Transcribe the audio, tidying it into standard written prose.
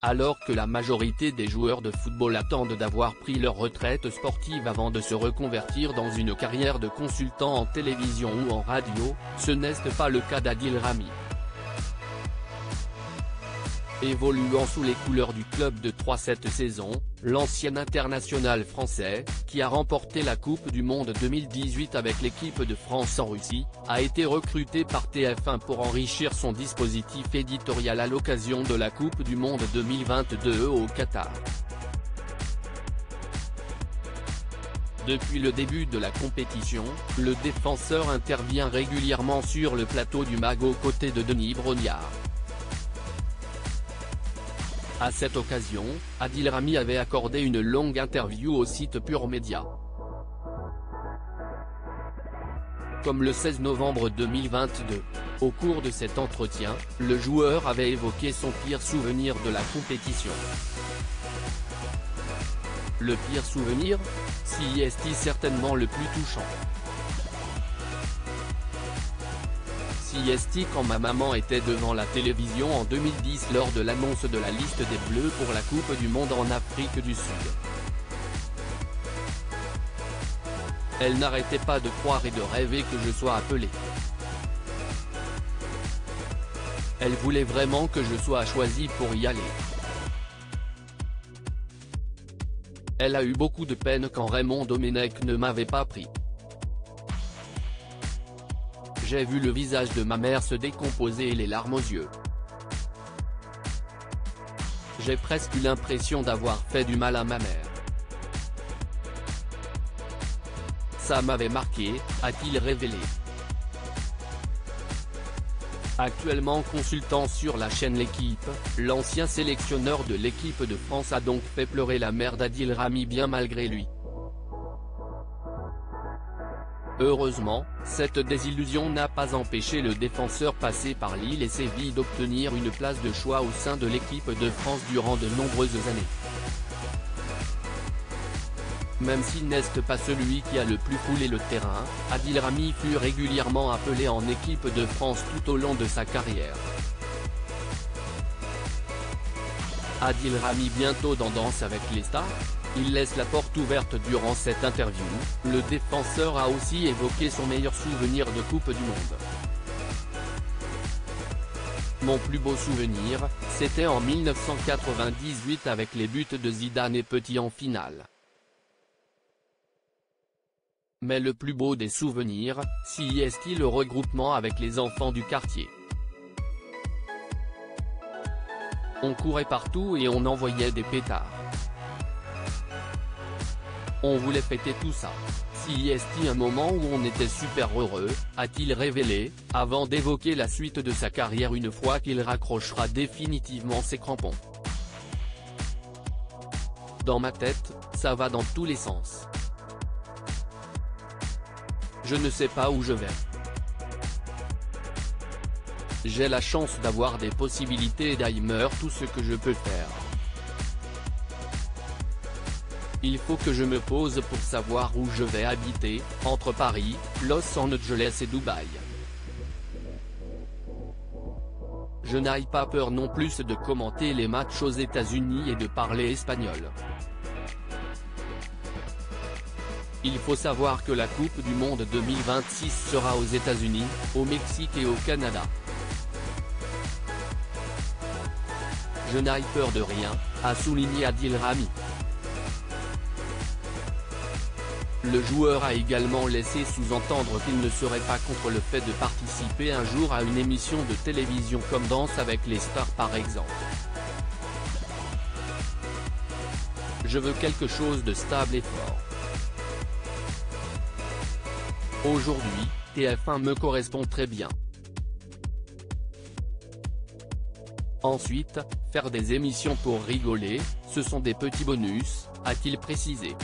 Alors que la majorité des joueurs de football attendent d'avoir pris leur retraite sportive avant de se reconvertir dans une carrière de consultant en télévision ou en radio, ce n'est pas le cas d'Adil Rami. Évoluant sous les couleurs du club de Troyes cette saison, l'ancien international français, qui a remporté la Coupe du Monde 2018 avec l'équipe de France en Russie, a été recruté par TF1 pour enrichir son dispositif éditorial à l'occasion de la Coupe du Monde 2022 au Qatar. Depuis le début de la compétition, le défenseur intervient régulièrement sur le plateau du MAG aux côtés de Denis Brognard. À cette occasion, Adil Rami avait accordé une longue interview au site Pure Média. Comme le 16 novembre 2022. Au cours de cet entretien, le joueur avait évoqué son pire souvenir de la compétition. Le pire souvenir? Si est certainement le plus touchant. Si est quand ma maman était devant la télévision en 2010 lors de l'annonce de la liste des Bleus pour la Coupe du Monde en Afrique du Sud. Elle n'arrêtait pas de croire et de rêver que je sois appelé. Elle voulait vraiment que je sois choisi pour y aller. Elle a eu beaucoup de peine quand Raymond Domenech ne m'avait pas pris. J'ai vu le visage de ma mère se décomposer et les larmes aux yeux. J'ai presque eu l'impression d'avoir fait du mal à ma mère. Ça m'avait marqué, a-t-il révélé. Actuellement consultant sur la chaîne L'Équipe, l'ancien sélectionneur de l'équipe de France a donc fait pleurer la mère d'Adil Rami bien malgré lui. Heureusement, cette désillusion n'a pas empêché le défenseur passé par Lille et Séville d'obtenir une place de choix au sein de l'équipe de France durant de nombreuses années. Même s'il n'est pas celui qui a le plus foulé le terrain, Adil Rami fut régulièrement appelé en équipe de France tout au long de sa carrière. Adil Rami bientôt dans Danse avec les stars? Il laisse la porte ouverte durant cette interview. Le défenseur a aussi évoqué son meilleur souvenir de Coupe du Monde. Mon plus beau souvenir, c'était en 1998 avec les buts de Zidane et Petit en finale. Mais le plus beau des souvenirs, si est le regroupement avec les enfants du quartier. On courait partout et on envoyait des pétards. On voulait fêter tout ça. Si est un moment où on était super heureux, a-t-il révélé, avant d'évoquer la suite de sa carrière une fois qu'il raccrochera définitivement ses crampons. Dans ma tête, ça va dans tous les sens. Je ne sais pas où je vais. J'ai la chance d'avoir des possibilités et d'aimer tout ce que je peux faire. Il faut que je me pose pour savoir où je vais habiter, entre Paris, Los Angeles et Dubaï. Je n'ai pas peur non plus de commenter les matchs aux États-Unis et de parler espagnol. Il faut savoir que la Coupe du Monde 2026 sera aux États-Unis, au Mexique et au Canada. Je n'ai peur de rien, a souligné Adil Rami. Le joueur a également laissé sous-entendre qu'il ne serait pas contre le fait de participer un jour à une émission de télévision comme Danse avec les stars par exemple. Je veux quelque chose de stable et fort. Aujourd'hui, TF1 me correspond très bien. Ensuite, faire des émissions pour rigoler, ce sont des petits bonus, a-t-il précisé.